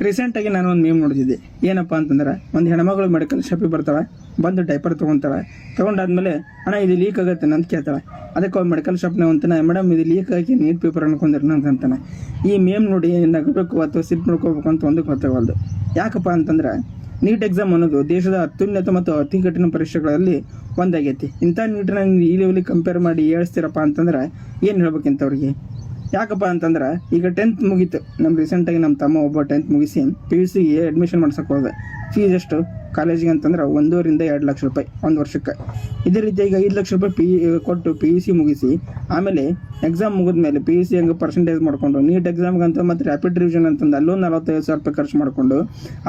ರೀಸೆಂಟಾಗಿ ನಾನು ಒಂದು ಮೇಮ್ ನೋಡಿದ್ದೆ. ಏನಪ್ಪ ಅಂತಂದ್ರೆ, ಒಂದು ಹೆಣ್ಮಗಳು ಮೆಡಿಕಲ್ ಶಾಪಿಗೆ ಬರ್ತಾಳೆ, ಬಂದು ಡೈಪರ್ ತೊಗೊತಾಳೆ. ತೊಗೊಂಡಾದ್ಮೇಲೆ ಅಣ್ಣ ಇದು ಲೀಕ್ ಆಗತ್ತೆ ಅಂತ ಕೇಳ್ತಾಳೆ. ಅದಕ್ಕೆ ಅವ್ನು ಮೆಡಿಕಲ್ ಶಾಪ್ನ ಅಂತಾನೆ, ಮೇಡಮ್ ಇದು ಲೀಕ್ ಆಗಿ ನೀಟ್ ಪೇಪರ್ ಅನ್ಕೊಂಡಿರಿ ಅಂತಾನೆ. ಈ ಮೇಮ್ ನೋಡಿ ನಗಬೇಕು ಅಥವಾ ಸಿಟ್ ಮಾಡ್ಕೋಬೇಕು ಅಂತ ಒಂದಕ್ಕೆ ಗೊತ್ತಾಗಲ್ದು. ಯಾಕಪ್ಪ ಅಂತಂದ್ರೆ, ನೀಟ್ ಎಕ್ಸಾಮ್ ಅನ್ನೋದು ದೇಶದ ಅತ್ಯುನ್ನತ ಮತ್ತು ಅತಿ ಕಠಿಣ ಪರೀಕ್ಷೆಗಳಲ್ಲಿ ಒಂದಾಗೈತಿ. ಇಂಥ ನೀಟನ್ನ ಈ ಲೆವೆಲಿಗೆ ಕಂಪೇರ್ ಮಾಡಿ ಹೇಳ್ಸ್ತೀರಪ್ಪ ಅಂತಂದ್ರೆ ಏನು ಹೇಳ್ಬೇಕಿಂತವ್ರಿಗೆ? ಯಾಕಪ್ಪ ಅಂತಂದ್ರೆ, ಈಗ 10th ಮುಗೀತು. ರೀಸೆಂಟಾಗಿ ನಮ್ಮ ತಮ್ಮ ಒಬ್ಬ 10th ಮುಗಿಸಿ PUCಗೆ ಅಡ್ಮಿಷನ್ ಮಾಡ್ಸಕ್ಕೆ ಹೋದೆ. ಫೀಸ್ ಎಷ್ಟು ಕಾಲೇಜಿಗೆ ಅಂತಂದ್ರೆ 1.5 ರಿಂದ 2 ಲಕ್ಷ ರೂಪಾಯಿ ಒಂದು ವರ್ಷಕ್ಕೆ. ಇದೇ ರೀತಿ ಈಗ 5 ಲಕ್ಷ ರೂಪಾಯಿ ಕೊಟ್ಟು PUC ಮುಗಿಸಿ, ಆಮೇಲೆ ಎಕ್ಸಾಮ್ ಮುಗಿದ್ಮೇಲೆ PUC ಹಂಗೆ ಪರ್ಸೆಂಟೇಜ್ ಮಾಡಿಕೊಂಡು ನೀಟ್ ಎಕ್ಸಾಮ್ಗೆ ಅಂತ ಮತ್ತು ರ್ಯಾಪಿಡ್ ರಿವಿಷನ್ ಅಂತಂದು ಅಲ್ಲೂ 45,000 ರೂಪಾಯಿ ಖರ್ಚು ಮಾಡಿಕೊಂಡು,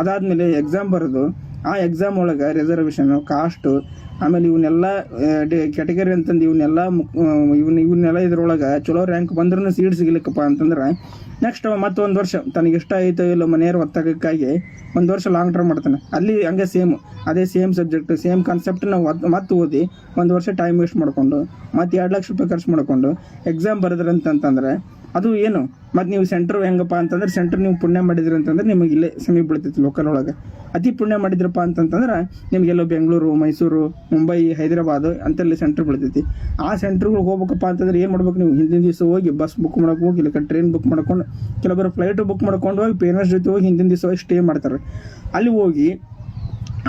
ಅದಾದಮೇಲೆ ಎಕ್ಸಾಮ್ ಬರೋದು, ಆ ಎಕ್ಸಾಮ್ ಒಳಗೆ ರಿಸರ್ವೇಷನ್ ಕಾಸ್ಟು, ಆಮೇಲೆ ಇವನ್ನೆಲ್ಲ ಕ್ಯಾಟಗರಿ ಅಂತಂದು ಇವನ್ನೆಲ್ಲ ಇದ್ರೊಳಗೆ ಚಲೋ ರ್ಯಾಂಕ್ ಬಂದ್ರೂ ಸೀಟ್ ಸಿಗ್ಲಿಕ್ಕಪ್ಪ ಅಂತಂದ್ರೆ ನೆಕ್ಸ್ಟ್ ಮತ್ತೊಂದು ವರ್ಷ ತನಗೆ ಇಷ್ಟ ಆಯಿತು ಇಲ್ಲ ಮನೆಯವ್ರು ಒತ್ತಾಗಕ್ಕಾಗಿ ಒಂದು ವರ್ಷ ಲಾಂಗ್ ಟರ್ಮ್ ಮಾಡ್ತಾನೆ. ಅಲ್ಲಿ ಹಂಗೆ ಅದೇ ಸೇಮ್ ಸಬ್ಜೆಕ್ಟ್ ಸೇಮ್ ಕಾನ್ಸೆಪ್ಟ್ ನಾವು ಮತ್ತೆ ಓದಿ ಒಂದು ವರ್ಷ ಟೈಮ್ ವೇಸ್ಟ್ ಮಾಡಿಕೊಂಡು ಮತ್ತು 2 ಲಕ್ಷ ರೂಪಾಯಿ ಖರ್ಚು ಮಾಡಿಕೊಂಡು ಎಕ್ಸಾಮ್ ಬರೆದ್ರಂತಂದ್ರೆ ಅದು ಏನು? ಮತ್ತು ನೀವು ಸೆಂಟ್ರ್ ಹೆಂಗಪ್ಪ ಅಂತಂದ್ರೆ, ಸೆಂಟ್ರ್ ನೀವು ಪುಣ್ಯ ಮಾಡಿದ್ರಿ ಅಂತಂದ್ರೆ ನಿಮಗೆ ಇಲ್ಲೇ ಸಮೀಪ ಬೀಳ್ತೈತಿ ಲೋಕಲ್ ಒಳಗೆ. ಅತಿ ಪುಣ್ಯ ಮಾಡಿದ್ರಪ್ಪ ಅಂತಂದ್ರೆ ನಿಮಗೆಲ್ಲೋ ಬೆಂಗಳೂರು, ಮೈಸೂರು, ಮುಂಬೈ, ಹೈದರಾಬಾದ್ ಅಂತೆಲ್ಲ ಸೆಂಟ್ರ್ ಬೀಳ್ತೈತಿ. ಆ ಸೆಂಟ್ರ್ಗಳಿಗೆ ಹೋಗ್ಬೇಕಪ್ಪ ಅಂತಂದ್ರೆ ಏನು ಮಾಡ್ಬೇಕು? ನೀವು ಹಿಂದಿನ ದಿವಸ ಹೋಗಿ ಬಸ್ ಬುಕ್ ಮಾಡೋಕೆ ಹೋಗಿ, ಇಲ್ಲ ಟ್ರೈನ್ ಬುಕ್ ಮಾಡ್ಕೊಂಡು, ಕೆಲವೊಬ್ಬರು ಫ್ಲೈಟು ಬುಕ್ ಮಾಡ್ಕೊಂಡು ಹೋಗಿ ಪೇರೆಂಟ್ಸ್ ಜೊತೆ ಹೋಗಿ ಹಿಂದಿನ ದಿವಸ ಹೋಗಿ ಸ್ಟೇ ಮಾಡ್ತಾರೆ. ಅಲ್ಲಿ ಹೋಗಿ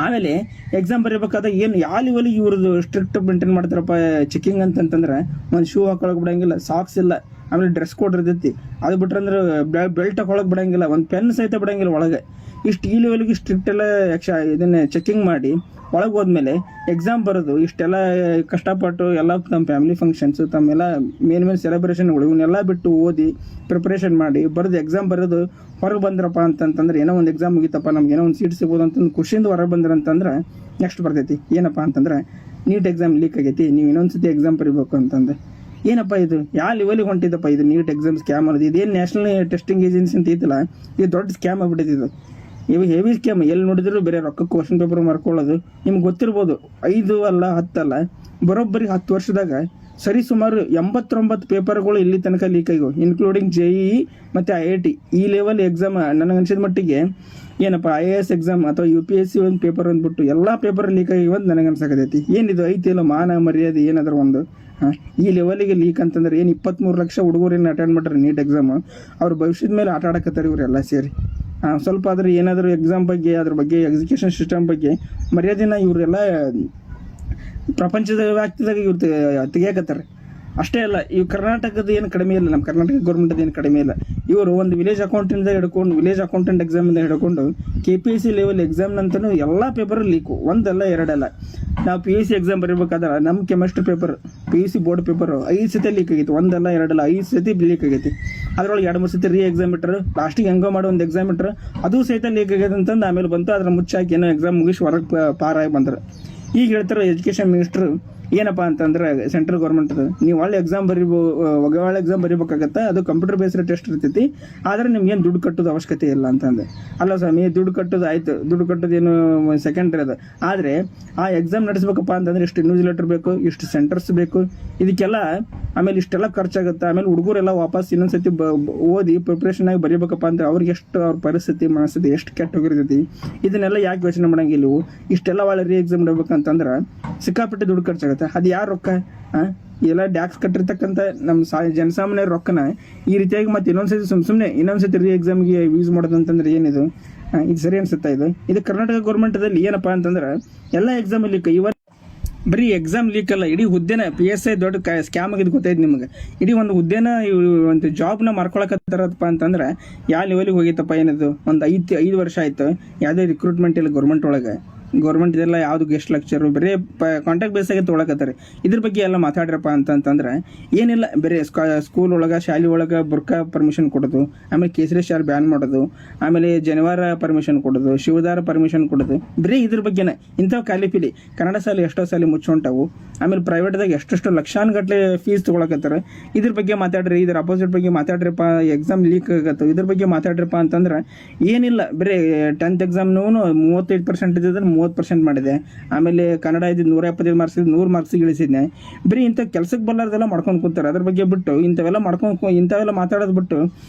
ಆಮೇಲೆ ಎಕ್ಸಾಮ್ ಬರೀಬೇಕಾದಾಗ ಏನು ಯಾವ ಲೆವೆಲಿಗೆ ಇವ್ರದ್ದು ಸ್ಟ್ರಿಕ್ಟ್ ಮೇಂಟೈನ್ ಮಾಡ್ತಾರಪ್ಪ ಚೆಕಿಂಗ್ ಅಂತಂತಂದ್ರೆ, ಒಂದು ಶೂ ಹಾಕೊಳಕ್ಕೆ ಬಿಡಂಗಿಲ್ಲ, ಸಾಕ್ಸ್ ಇಲ್ಲ, ಆಮೇಲೆ ಡ್ರೆಸ್ ಕೋಡ್ ಇರ್ತೈತಿ. ಅದು ಬಿಟ್ರಂದ್ರೆ ಬೆಲ್ಟ್ ಹಾಕೊಳಕ್ಕೆ ಬಿಡಂಗಿಲ್ಲ, ಒಂದು ಪೆನ್ ಸಹಿತ ಬಿಡಂಗಿಲ್ಲ ಒಳಗೆ. ಇಷ್ಟು ಈ ಲೆವೆಲ್ಗೆ ಸ್ಟ್ರಿಕ್ಟ್ ಎಲ್ಲ ಇದನ್ನೇ ಚೆಕಿಂಗ್ ಮಾಡಿ ಒಳಗೆ ಹೋದ್ಮೇಲೆ ಎಕ್ಸಾಮ್ ಬರೋದು ಇಷ್ಟೆಲ್ಲ ಕಷ್ಟಪಟ್ಟು ಎಲ್ಲ ತಮ್ಮ ಫ್ಯಾಮಿಲಿ ಫಂಕ್ಷನ್ಸು, ತಮ್ಮೆಲ್ಲ ಮೇನ್ ಸೆಲೆಬ್ರೇಷನ್ಗಳು ಇವನ್ನೆಲ್ಲ ಬಿಟ್ಟು ಓದಿ ಪ್ರಿಪ್ರೇಷನ್ ಮಾಡಿ ಬರೆದು ಎಕ್ಸಾಮ್ ಬರೋದು ಹೊರಗೆ ಬಂದ್ರಪ್ಪ ಅಂತಂತಂದ್ರೆ, ಏನೋ ಒಂದು ಎಕ್ಸಾಮ್ ಮುಗಿತಪ್ಪ ನಮ್ಗೆ ಏನೋ ಒಂದು ಸೀಟ್ ಸಿಗ್ಬೋದು ಅಂತಂದು ಖುಷಿಯಿಂದ ಹೊರಗೆ ಬಂದ್ರಂತಂದ್ರೆ ನೆಕ್ಸ್ಟ್ ಬರ್ತೈತಿ ಏನಪ್ಪ ಅಂತಂದ್ರೆ, ನೀಟ್ ಎಕ್ಸಾಮ್ ಲೀಕ್ ಆಗೈತಿ, ನೀವು ಇನ್ನೊಂದು ಸತಿ ಎಕ್ಸಾಮ್ ಬರೀಬೇಕು ಅಂತಂದು. ಏನಪ್ಪ ಇದು? ಯಾವ ಲೆವೆಲಿಗೆ ಹೊಂಟಿದಪ್ಪ ಇದು ನೀಟ್ ಎಕ್ಸಾಮ್ ಸ್ಕ್ಯಾಮ್ ಅನ್ನೋದು? ಇದೇನು ನ್ಯಾಷನಲ್ ಟೆಸ್ಟಿಂಗ್ ಏಜೆನ್ಸಿ ಅಂತ ಐತಿಲ್ಲ, ಇದು ದೊಡ್ಡ ಸ್ಕ್ಯಾಮ್ ಆಗ್ಬಿಟ್ಟಿದ್ದು. ಇವು ಹೆವಿ ಸ್ಕ್ಯಾಮ್. ಎಲ್ಲಿ ನೋಡಿದ್ರು ಬೇರೆ ರೊಕ್ಕಕ್ಕೆ ಕ್ವಶನ್ ಪೇಪರ್ ಮಾರ್ಕೊಳ್ಳೋದು. ನಿಮ್ಗೆ ಗೊತ್ತಿರ್ಬೋದು, 5 ಅಲ್ಲ 10 ಅಲ್ಲ, ಬರೋಬ್ಬರಿ 10 ವರ್ಷದಾಗ ಸರಿ ಸುಮಾರು 89 ಪೇಪರ್ಗಳು ಇಲ್ಲಿ ತನಕ ಲೀಕ್ ಆಗಿವೆ, ಇನ್ಕ್ಲೂಡಿಂಗ್ JEE ಮತ್ತು IIT. ಈ ಲೆವೆಲ್ ಎಕ್ಸಾಮ್ ನನಗನ್ಸಿದ ಮಟ್ಟಿಗೆ ಏನಪ್ಪ IAS ಎಕ್ಸಾಮ್ ಅಥವಾ UPSC ಒಂದು ಪೇಪರ್ ಅಂದ್ಬಿಟ್ಟು ಎಲ್ಲ ಪೇಪರ್ ಲೀಕ್ ಆಗಿವೆ ಅಂತ ನನಗನ್ಸಾಕತೈತಿ. ಏನಿದು ಐತಿ ಇಲ್ಲ ಮಾನ ಮರ್ಯಾದೆ ಏನಾದರೂ ಒಂದು? ಈ ಲೆವೆಲಿಗೆ ಲೀಕ್ ಅಂತಂದ್ರೆ ಏನು? 23 ಲಕ್ಷ ಹುಡುಗರೇನು ಅಟೆಂಡ್ ಮಾಡ್ರಿ ನೀಟ್ ಎಕ್ಸಾಮ್. ಅವ್ರ ಭವಿಷ್ಯದ ಮೇಲೆ ಆಟ ಆಡಕತ್ತಾರೆ ಇವರೆಲ್ಲ ಸೇರಿ. ಸ್ವಲ್ಪ ಆದ್ರೆ ಏನಾದರೂ ಎಕ್ಸಾಮ್ ಬಗ್ಗೆ, ಅದ್ರ ಬಗ್ಗೆ ಎಕ್ಸಿಕ್ಯೂಷನ್ ಸಿಸ್ಟಮ್ ಬಗ್ಗೆ ಮರ್ಯಾದೆನ ಇವರೆಲ್ಲ ಪ್ರಪಂಚದ ವ್ಯಾಪ್ತಿದಾಗ ಇವ್ರು ತೆಗಿಯಾಕತ್ತಾರೆ. ಅಷ್ಟೇ ಅಲ್ಲ, ಇವು ಕರ್ನಾಟಕದ ಏನು ಕಡಿಮೆ ಇಲ್ಲ, ನಮ್ಮ ಕರ್ನಾಟಕ ಗೌರ್ಮೆಂಟದ ಏನು ಕಡಿಮೆ ಇಲ್ಲ. ಇವರು ಒಂದು ವಿಲೇಜ್ ಅಕೌಂಟೆಂಟ್ ಹಿಡ್ಕೊಂಡು, ವಿಲೇಜ್ ಅಕೌಂಟೆಂಟ್ ಎಕ್ಸಾಮಿಂದ ಹಿಡ್ಕೊಂಡು KPSC ಲೆವೆಲ್ ಎಕ್ಸಾಮ್ನಂತನೂ ಎಲ್ಲ ಪೇಪರ್ ಲೀಕು. ಒಂದಲ್ಲ ಎರಡಲ್ಲ. ನಾವು PUC ಎಕ್ಸಾಮ್ ಬರೀಬೇಕಾದ್ರೆ ನಮ್ಮ chemistry paper, PUC board paper 5 ಸತಿ ಲೀಕ್ ಆಗೈತಿ. ಒಂದಲ್ಲ ಎರಡಲ್ಲ, 5 ಸತಿ ಲೀಕ್ ಆಗೈತಿ. ಅದ್ರೊಳಗೆ 2-3 ಸತಿ ಎಕ್ಸಾಮ್ ಇಟ್ಟರು, ಲಾಸ್ಟಿಗೆ ಹೆಂಗೋ ಮಾಡೋ ಒಂದು ಎಕ್ಸಾಮ್ ಇಟ್ಟರು, ಅದು ಸಹಿತ ಲೀಕ್ ಆಗೈತೆ ಅಂತಂದು ಆಮೇಲೆ ಬಂತು. ಅದ್ರ ಮುಚ್ಚಾಕಿ ಏನೋ ಎಕ್ಸಾಮ್ ಮುಗಿಸಿ ಹೊರಗೆ ಪಾರಾಗಿ ಬಂದರು. ಈಗ ಹೇಳ್ತಾರೆ ಎಜುಕೇಷನ್ ಮಿನಿಸ್ಟ್ರು ಏನಪ್ಪ ಅಂತಂದ್ರೆ, ಸೆಂಟ್ರಲ್ ಗೌರ್ಮೆಂಟ್ದು ನೀವು ಒಳ್ಳೆ ಎಕ್ಸಾಮ್ ಒಳ್ಳೆ ಎಕ್ಸಾಮ್ ಬರೀಬೇಕಾಗತ್ತೆ, ಅದು ಕಂಪ್ಯೂಟರ್ ಬೇಸ್ಡ್ ಟೆಸ್ಟ್ ಇರ್ತೈತಿ, ಆದರೆ ನಿಮ್ಗೇನು ದುಡ್ಡು ಕಟ್ಟೋದು ಅವಶ್ಯಕತೆ ಇಲ್ಲ ಅಂತಂದೆ. ಅಲ್ಲ ಸ್ವಾಮಿ, ದುಡ್ಡು ಕಟ್ಟೋದು ಆಯಿತು, ದುಡ್ಡು ಕಟ್ಟೋದೇನು ಸೆಕೆಂಡ್ರಿ ಅದು. ಆದರೆ ಆ ಎಕ್ಸಾಮ್ ನಡೆಸ್ಬೇಕಪ್ಪ ಅಂತಂದ್ರೆ ಇಷ್ಟು ಇನ್ವಿಜಿಲೇಟರ್ ಬೇಕು, ಇಷ್ಟು ಸೆಂಟರ್ಸ್ ಬೇಕು, ಇದಕ್ಕೆಲ್ಲ ಆಮೇಲೆ ಇಷ್ಟೆಲ್ಲ ಖರ್ಚಾಗುತ್ತೆ. ಆಮೇಲೆ ಹುಡುಗರೆಲ್ಲ ವಾಪಸ್ ಇನ್ನೊಂದ್ಸತಿ ಓದಿ ಪ್ರಿಪ್ರೇಷನ್ ಆಗಿ ಬರೀಬೇಕಪ್ಪ ಅಂದ್ರೆ ಅವ್ರಿಗೆ ಎಷ್ಟು ಅವ್ರ ಪರಿಸ್ಥಿತಿ ಮನಸ್ಥಿತಿ ಎಷ್ಟು ಕೆಟ್ಟ ಹೋಗಿರ್ತೈತಿ. ಇದನ್ನೆಲ್ಲ ಯಾಕೆ ಯೋಚನೆ ಮಾಡಂಗಿಲ್ಲ ಇವು? ಇಷ್ಟೆಲ್ಲ ಒಳ್ಳೆ ಎಕ್ಸಾಮ್ ಇಡಬೇಕಂತಂದ್ರೆ ಸಿಕ್ಕಾಪಟ್ಟೆ ದುಡ್ಡು ಖರ್ಚಾಗುತ್ತೆ. ಅದು ಯಾರು ರೊಕ್ಕ? ಎಲ್ಲ ಟ್ಯಾಕ್ಸ್ ಕಟ್ಟಿರ್ತಕ್ಕಂಥ ನಮ್ಮ ಜನಸಾಮಾನ್ಯರ ರೊಕ್ಕನ ಈ ರೀತಿಯಾಗಿ ಮತ್ತೆ ಇನ್ನೊಂದ್ಸತಿ ಎಕ್ಸಾಮ್ಗೆ ಯೂಸ್ ಮಾಡೋದಂತಂದ್ರೆ ಏನಿದು? ಇದು ಸರಿ ಅನ್ಸುತ್ತಾ? ಇದು ಕರ್ನಾಟಕ ಗೌರ್ಮೆಂಟದಲ್ಲಿ ಏನಪ್ಪಾ ಅಂತಂದ್ರೆ ಎಲ್ಲ ಎಕ್ಸಾಮ್ ಲೀಕ್. ಬರೀ ಎಕ್ಸಾಮ್ ಲೀಕ್ ಅಲ್ಲ, ಇಡೀ ಹುದ್ದೆನ PSI ದೊಡ್ಡ ಸ್ಕ್ಯಾಮ್ ಆಗಿದ್ದು ಗೊತ್ತೈತೆ ನಿಮಗೆ. ಇಡೀ ಒಂದು ಹುದ್ದೆನ ಒಂದು ಜಾಬ್ನ ಮಾರ್ಕೊಳಕತ್ತಾರಪ್ಪ ಅಂತಂದ್ರೆ ಯಾವ ಲೆವೆಲಿಗೆ ಹೋಗಿತ್ತಪ್ಪ ಏನಿದು? ಒಂದು 5 ವರ್ಷ ಆಯ್ತು ಯಾವುದೇ ರಿಕ್ರೂಟ್ಮೆಂಟ್ ಇಲ್ಲ ಗೌರ್ಮೆಂಟ್ ಒಳಗೆ. ಗೌರ್ಮೆಂಟ್ ಇದೆಲ್ಲ ಯಾವುದು ಗೆಸ್ಟ್ ಲೆಕ್ಚರು ಬರೀ ಕಾಂಟ್ಯಾಕ್ಟ್ ಬೇಸಾಗಿ ತೊಗೊಳಕತ್ತಾರೆ. ಇದ್ರ ಬಗ್ಗೆ ಎಲ್ಲ ಮಾತಾಡ್ರಪ್ಪ ಅಂತಂದ್ರೆ ಏನಿಲ್ಲ, ಬೇರೆ ಸ್ಕೂಲ್ ಒಳಗೆ ಶಾಲೆ ಒಳಗೆ ಬುರ್ಕಾ ಪರ್ಮಿಷನ್ ಕೊಡೋದು, ಆಮೇಲೆ ಕೇಸರಿ ಶಾಲ್ ಬ್ಯಾನ್ ಮಾಡೋದು, ಆಮೇಲೆ ಜನಿವಾರ ಪರ್ಮಿಷನ್ ಕೊಡೋದು, ಶಿವದಾರ ಪರ್ಮಿಷನ್ ಕೊಡೋದು, ಬರೀ ಇದ್ರ ಬಗ್ಗೆನೇ ಇಂಥವು ಖಾಲಿಪಿಲಿ. ಕನ್ನಡ ಶಾಲೆ ಎಷ್ಟೋ ಶಾಲೆ ಮುಚ್ಚುಂಟಾವು, ಆಮೇಲೆ ಪ್ರೈವೇಟ್ದಾಗ ಎಷ್ಟೆಷ್ಟು ಲಕ್ಷಾನುಗಟ್ಟಲೆ ಫೀಸ್ ತೊಗೊಳಕತ್ತಾರೆ. ಇದ್ರ ಬಗ್ಗೆ ಮಾತಾಡ್ರಿ, ಇದ್ರ ಅಪೋಸಿಟ್ ಬಗ್ಗೆ ಮಾತಾಡ್ರಿಪ್ಪ, ಎಕ್ಸಾಮ್ ಲೀಕ್ ಆಗತ್ತೆ ಇದ್ರ ಬಗ್ಗೆ ಮಾತಾಡ್ರಿಪ್ಪ ಅಂತಂದ್ರೆ ಏನಿಲ್ಲ. ಬರೀ 10th ಎಕ್ಸಾಮ್ನೂ 35% ಇದ್ರೆ 30% ಮಾಡಿದೆ. ಆಮೇಲೆ ಕನ್ನಡ ಇದ್ದಿದ್ದು 175 ಮಾರ್ಕ್ಸ್ 100 ಮಾರ್ಕ್ಸಿಗೆ ಇಳಿಸಿದ್ನೆ. ಬರೀ ಇಂಥ ಕೆಲ್ಸಕ್ಕೆ ಬರಲಾರ್ದೆಲ್ಲ ಮಾಡ್ಕೊಂಡು ಕೂತಾರೆ. ಅದ್ರ ಬಗ್ಗೆ ಬಿಟ್ಟು ಇಂಥವೆಲ್ಲ ಮಾತಾಡೋದು ಬಿಟ್ಟು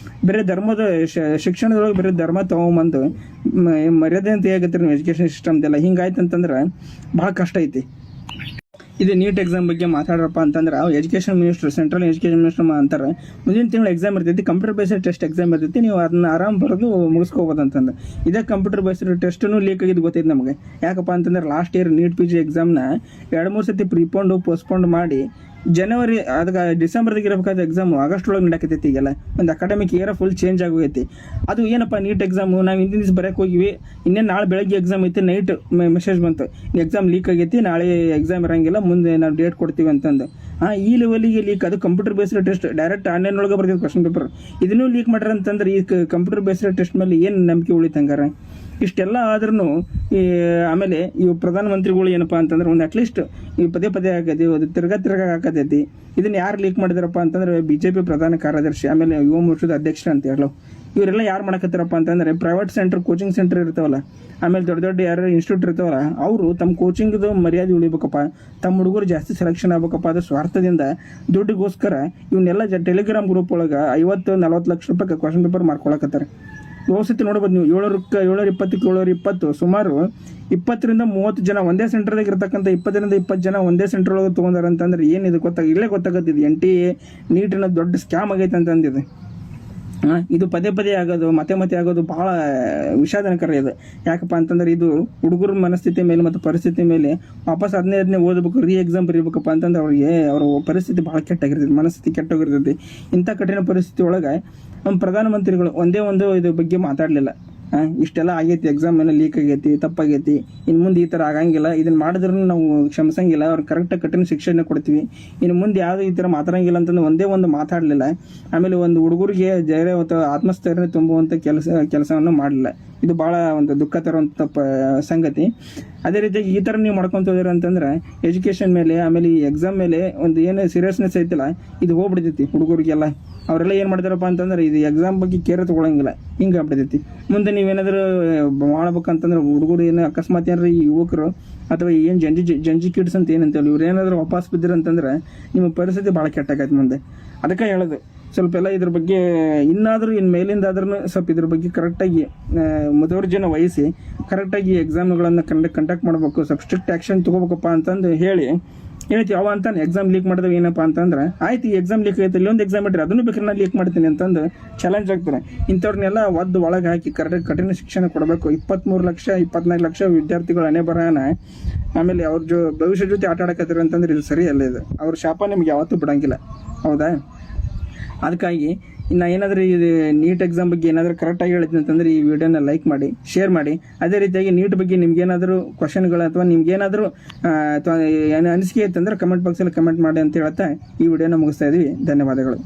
ಬೇರೆ ಧರ್ಮದ ಶಿಕ್ಷಣದೊಳಗೆ ಬೇರೆ ಧರ್ಮ ತೊಗೊಂಬಂದು ಮರ್ಯಾದೆ ಅಂತ ಹೇಗತ್ತೀರಿ ನೀವು ಎಜುಕೇಷನ್ ಸಿಸ್ಟಮ್ದೆಲ್ಲ. ಹಿಂಗಾಯ್ತು ಅಂತಂದ್ರೆ ಭಾಳ ಕಷ್ಟ ಐತಿ. ಇದು ನೀಟ್ ಎಕ್ಸಾಮ್ ಬಗ್ಗೆ ಮಾತಾಡ್ರಪ್ಪ ಅಂತಂದ್ರೆ education minister, central education minister ಅಂತಾರೆ ಮುಂದಿನ ತಿಂಗಳು ಎಕ್ಸಾಮ್ ಇರ್ತೈತಿ, ಕಂಪ್ಯೂಟರ್ ಬೇಸ್ಡ್ ಟೆಸ್ಟ್ ಎಕ್ಸಾಮ್ ಇರ್ತೈತಿ, ನೀವು ಅದನ್ನ ಆರಾಮ್ ಬರೋದು ಮುಗಿಸ್ಕೋಬೋದು ಅಂತಂದ್ರೆ. ಇದೇ ಕಂಪ್ಯೂಟರ್ ಬೇಸ್ಡ್ ಟೆಸ್ಟೂ ಲೀಕ್ ಆಗಿದ್ದು ಗೊತ್ತೈತೆ ನಮಗೆ. ಯಾಕಪ್ಪ ಅಂತಂದ್ರೆ ಲಾಸ್ಟ್ ಇಯರ್ ನೀಟ್ PG ಎಕ್ಸಾಮ್ನ 2-3 ಸತಿ ಪೋಸ್ಟ್ಪೋಂಡ್ ಮಾಡಿ ಜನವರಿ ಅದಕ್ಕೆ ಡಿಸೆಂಬರ್ದಾಗ ಇರಬೇಕಾದ ಎಕ್ಸಾಮು ಆಗಸ್ಟ್ ಒಳಗೆ ನಡಕತ್ತೈತಿ. ಈಗೆಲ್ಲ ಒಂದು ಅಕಾಡೆಮಿಕ್ ಇಯರ್ ಫುಲ್ ಚೇಂಜ್ ಆಗೋಗೈತಿ. ಅದು ಏನಪ್ಪ ನೀಟ್ ಎಕ್ಸಾಮು ನಾವು ಹಿಂದಿನ ದಿವಸ ಬರೋಕೆ ಹೋಗಿವಿ, ಇನ್ನೇನು ನಾಳೆ ಬೆಳಗ್ಗೆ ಎಕ್ಸಾಮ್ ಐತಿ, ನೈಟ್ ಮೆಸೇಜ್ ಬಂತು ಎಕ್ಸಾಮ್ ಲೀಕ್ ಆಗೈತಿ, ನಾಳೆ ಎಕ್ಸಾಮ್ ಇರೋಂಗಿಲ್ಲ, ಮುಂದೆ ನಾವು ಡೇಟ್ ಕೊಡ್ತೀವಿ ಅಂತಂದು. ಈ ಲೆವೆಲಿಗೆ ಲೀಕ್. ಅದು computer based test direct online ಒಳಗೆ ಬರ್ತಿದ್ದು ಕ್ವಶನ್ ಪೇಪರ್. ಇದನ್ನೂ ಲೀಕ್ ಮಾಡ್ಯಾರ ಅಂತಂದ್ರೆ ಈ ಕಂಪ್ಯೂಟರ್ ಬೇಸ್ಡ್ ಟೆಸ್ಟ್ ಮೇಲೆ ಏನು ನಂಬಿಕೆ ಉಳಿತಂಗಾರ? ಇಷ್ಟೆಲ್ಲ ಆದ್ರೂ ಆಮೇಲೆ ಇವು ಪ್ರಧಾನಮಂತ್ರಿಗಳು ಏನಪ್ಪ ಅಂತಂದ್ರೆ ಒಂದು ಅಟ್ಲೀಸ್ಟ್ ಈ ಪದೇ ಹಾಕೈತಿ, ಅದು ತಿರ್ಗಾ ಹಾಕತೈತಿ. ಇದನ್ನ ಯಾರು ಲೀಕ್ ಮಾಡಿದಾರಪ್ಪ ಅಂತಂದ್ರೆ BJP ಪ್ರಧಾನ ಕಾರ್ಯದರ್ಶಿ, ಆಮೇಲೆ ಯುವ ಮೋರ್ಚಾದ ಅಧ್ಯಕ್ಷರು ಅಂತ ಹೇಳೋ ಇವರೆಲ್ಲ ಯಾರು ಮಾಡಕತ್ತಾರಪ್ಪ ಅಂತಂದ್ರೆ ಪ್ರೈವೇಟ್ ಸೆಂಟರ್, ಕೋಚಿಂಗ್ ಸೆಂಟರ್ ಇರ್ತಾವಲ್ಲ, ಆಮೇಲೆ ದೊಡ್ಡ ಯಾರು ಇನ್ಸ್ಟಿಟ್ಯೂಟ್ ಇರ್ತಾವಲ್ಲ, ಅವರು ತಮ್ಮ ಕೋಚಿಂಗ್ದು ಮರ್ಯಾದೆ ಉಳಿಬೇಕಪ್ಪ, ತಮ್ಮ ಹುಡುಗರು ಜಾಸ್ತಿ ಸೆಲೆಕ್ಷನ್ ಆಗ್ಬೇಕಪ್ಪ, ಅದು ಸ್ವಾರ್ಥದಿಂದ ದುಡ್ಡಿಗೋಸ್ಕರ ಇವನ್ನೆಲ್ಲ ಟೆಲಿಗ್ರಾಮ್ ಗ್ರೂಪ್ ಒಳಗೆ 50-40 ಲಕ್ಷ ರೂಪಾಯಿ ಕ್ವಶನ್ ಪೇಪರ್ ಮಾಡ್ಕೊಳಕತ್ತಾರೆ. ವ್ಯವಸ್ಥೆ ನೋಡ್ಬೋದು ನೀವು. 720 ಸುಮಾರು 20-30 ಜನ ಒಂದೇ ಸೆಂಟರ್ದಾಗ ಇರ್ತಕ್ಕಂಥ 20 ಜನ ಒಂದೇ ಸೆಂಟರ್ ಒಳಗೆ ತೊಗೊಂಡಾರ ಅಂತಂದ್ರೆ ಏನಿದು ಇಲ್ಲೇ ಗೊತ್ತಾಗತ್ತಿದೆ NTA ನೀಟಿನ ದೊಡ್ಡ ಸ್ಕ್ಯಾಮ್ ಆಗೈತೆ ಅಂತಂದಿದೆ. ಇದು ಪದೇ ಆಗೋದು ಮತ್ತೆ ಆಗೋದು ಬಹಳ ವಿಷಾದನಕರ ಇದು. ಯಾಕಪ್ಪ ಅಂತಂದ್ರೆ ಇದು ಹುಡುಗರ ಮನಸ್ಥಿತಿ ಮೇಲೆ ಮತ್ತು ಪರಿಸ್ಥಿತಿ ಮೇಲೆ ವಾಪಸ್ 15ನೇ ಓದಬೇಕು, ಎಕ್ಸಾಮ್ ಬರೀಬೇಕಪ್ಪ ಅಂತಂದ್ರೆ ಅವ್ರ ಪರಿಸ್ಥಿತಿ ಬಹಳ ಕೆಟ್ಟಾಗಿರ್ತೈತಿ, ಮನಸ್ಥಿತಿ ಕೆಟ್ಟೋಗಿರ್ತೈತಿ. ಇಂಥ ಕಠಿಣ ಪರಿಸ್ಥಿತಿ ಒಳಗೆ ನಮ್ಮ ಪ್ರಧಾನಮಂತ್ರಿಗಳು ಒಂದೇ ಇದ್ರ ಬಗ್ಗೆ ಮಾತಾಡಲಿಲ್ಲ. ಇಷ್ಟೆಲ್ಲ ಆಗೈತಿ, ಎಕ್ಸಾಮ್ ಏನೋ ಲೀಕ್ ಆಗೈತಿ, ತಪ್ಪಾಗೈತಿ, ಇನ್ನು ಮುಂದೆ ಈ ಥರ ಆಗಂಗಿಲ್ಲ, ಇದನ್ನ ಮಾಡಿದ್ರೂ ನಾವು ಕ್ಷಮಿಸಂಗಿಲ್ಲ, ಅವ್ರು ಕರೆಕ್ಟಾಗಿ ಕಠಿಣ ಶಿಕ್ಷೆನ ಕೊಡ್ತೀವಿ, ಇನ್ನು ಮುಂದೆ ಯಾವುದು ಈ ಥರ ಮಾತಾಡಂಗಿಲ್ಲ ಅಂತಂದು ಒಂದೇ ಮಾತಾಡಲಿಲ್ಲ. ಆಮೇಲೆ ಒಂದು ಹುಡುಗರಿಗೆ ಧೈರ್ಯ ಅಥವಾ ಆತ್ಮಸ್ಥೈರ್ಯ ತುಂಬುವಂಥ ಕೆಲಸವನ್ನು ಮಾಡಲಿಲ್ಲ. ಇದು ಭಾಳ ಒಂದು ದುಃಖ ತರುವಂಥ ಸಂಗತಿ. ಅದೇ ರೀತಿಯಾಗಿ ಈ ಥರ ನೀವು ಮಾಡ್ಕೊತ ಹೋದಿರ ಅಂತಂದ್ರೆ ಎಜುಕೇಷನ್ ಮೇಲೆ, ಆಮೇಲೆ ಈ ಎಕ್ಸಾಮ್ ಮೇಲೆ ಒಂದು ಏನು ಸೀರಿಯಸ್ನೆಸ್ ಐತಿಲ್ಲ, ಇದು ಹೋಗ್ಬಿಡ್ತೈತಿ ಹುಡುಗರಿಗೆಲ್ಲ. ಅವರೆಲ್ಲ ಏನು ಮಾಡ್ತಾರಪ್ಪ ಅಂತಂದ್ರೆ ಇದು ಎಕ್ಸಾಮ್ ಬಗ್ಗೆ ಕೇರ್ ತೊಗೊಳಂಗಿಲ್ಲ, ಹಿಂಗೆ ಆಗ್ಬಿಡ್ತೈತಿ. ಮುಂದೆ ನೀವೇನಾದರೂ ಮಾಡ್ಬೇಕಂತಂದ್ರೆ ಹುಡುಗರು ಏನು ಅಕಸ್ಮಾತ್ ಏನಾರ ಈ ಯುವಕರು ಅಥವಾ ಏನು ಜಂಜಿ ಕಿಡ್ಸ್ ಅಂತ ಏನಂತೇಳಿ ಇವ್ರು ಏನಾದರೂ ವಾಪಸ್ ಬಿದ್ದಿರಂತಂದ್ರೆ ನಿಮ್ಮ ಪರಿಸ್ಥಿತಿ ಭಾಳ ಕೆಟ್ಟಾಗೈತೆ ಮುಂದೆ. ಅದಕ್ಕೆ ಹೇಳೋದು ಸ್ವಲ್ಪ ಎಲ್ಲ ಇದ್ರ ಬಗ್ಗೆ ಇನ್ನಾದರೂ ಇನ್ನು ಮೇಲಿಂದಾದ್ರೂ ಸ್ವಲ್ಪ ಇದ್ರ ಬಗ್ಗೆ ಕರೆಕ್ಟಾಗಿ ಮುತುವರ್ಜಿನ ವಹಿಸಿ ಕರೆಕ್ಟಾಗಿ ಎಕ್ಸಾಮ್ಗಳನ್ನು ಕಂಡಕ್ಟ್ ಮಾಡಬೇಕು, ಸ್ವಲ್ಪ ಸ್ಟ್ರಿಕ್ಟ್ ಆ್ಯಕ್ಷನ್ ತೊಗೋಬೇಕಪ್ಪ ಅಂತಂದು ಹೇಳ್ತೀವಿ. ಅವ ಅಂತಾನೆ ಎಕ್ಸಾಮ್ ಲೀಕ್ ಮಾಡಿದಾಗ ಏನಪ್ಪ ಅಂತಂದ್ರೆ ಆಯ್ತು ಈ ಎಕ್ಸಾಮ್ ಲೀಕ್ ಆಯ್ತು, ಇಲ್ಲೊಂದು ಎಕ್ಸಾಮ್ ಇಟ್ಟರೆ ಅದನ್ನು ಬೇಕಾದ್ರೆ ನಾನು ಲೀಕ್ ಮಾಡ್ತೀನಿ ಅಂತಂದು ಚಾಲೆಂಜ್ ಆಗ್ತಾರೆ. ಇಂಥವ್ರನ್ನೆಲ್ಲ ಒಳಗೆ ಹಾಕಿ ಕಠಿಣ ಶಿಕ್ಷಣ ಕೊಡಬೇಕು. 23 ಲಕ್ಷ 24 ಲಕ್ಷ ವಿದ್ಯಾರ್ಥಿಗಳು ಹಣೆ ಬರೋಣ, ಆಮೇಲೆ ಅವ್ರ ಭವಿಷ್ಯ ಜೊತೆ ಆಟ ಆಡಕತ್ತಾರೆ ಅಂತಂದ್ರೆ ಇದು ಸರಿಯಲ್ಲ. ಇದು ಅವ್ರ ಶಾಪ ನಿಮ್ಗೆ ಯಾವತ್ತೂ ಬಿಡಂಗಿಲ್ಲ, ಹೌದಾ? ಅದಕ್ಕಾಗಿ ಇನ್ನು ಏನಾದರೂ ಇದು ನೀಟ್ ಎಕ್ಸಾಮ್ ಬಗ್ಗೆ ಏನಾದರೂ ಕರೆಕ್ಟಾಗಿ ಹೇಳಿದ್ನಿ ಅಂತಂದರೆ ಈ ವಿಡಿಯೋನ ಲೈಕ್ ಮಾಡಿ, ಶೇರ್ ಮಾಡಿ. ಅದೇ ರೀತಿಯಾಗಿ ನೀಟ್ ಬಗ್ಗೆ ನಿಮ್ಗೇನಾದರೂ ಕ್ವಶನ್ಗಳು ಅಥವಾ ನಿಮ್ಗೇನಾದರೂ ಅನಿಸಿಕೆ ಇತ್ತಂದ್ರೆ ಕಮೆಂಟ್ ಬಾಕ್ಸಲ್ಲಿ ಕಮೆಂಟ್ ಮಾಡಿ ಅಂತ ಹೇಳ್ತಾ ಈ ವಿಡಿಯೋನ ಮುಗಿಸ್ತಾ ಇದ್ದೀವಿ. ಧನ್ಯವಾದಗಳು.